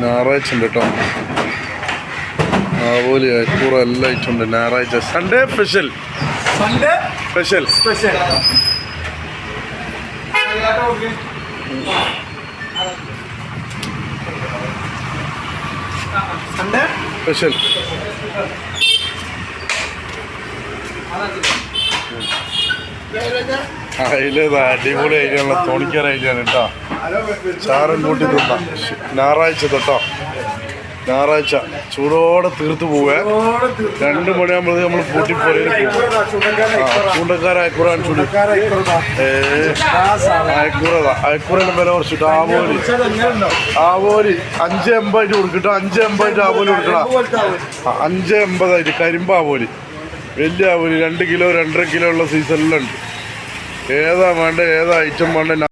ഞായറാഴ്ച ഉണ്ട് കേട്ടോ. ആവോലി അയക്കൂറ എല്ലാം അയച്ചുണ്ട്. ഞായറാഴ്ച Sunday special. Sunday special special Sunday special. അതിലേതാ അടിപൊളി അരിയാണല്ലോ. തോണിക്കാർ അരിയാണ് കേട്ടോ. ചാറും കൂട്ടി തിന്നാം. ഞായറാഴ്ച തൊട്ടോ. ഞായറാഴ്ച ചൂടോടെ തീർത്ത് പോവേ. 2 മണിയാകുമ്പോഴത്തേക്ക് നമ്മൾ പൂട്ടിപ്പോയി. ചൂണ്ടക്കാരയക്കൂറാണ് ചൂട്. അയക്കൂറയുടെ വില കുറച്ചിട്ട് ആവോലി 5.80 കൊടുക്കട്ടോ. 5.80 ആവോലി കൊടുക്കണം. 5.80 കരിമ്പ് ആവോലി. വലിയ ആവോലി 2 കിലോ 2.5 കിലോ ഉള്ള സീസണിലുണ്ട്. ഏതാ വേണ്ട, ഏതാ ഐറ്റം വേണ്ട.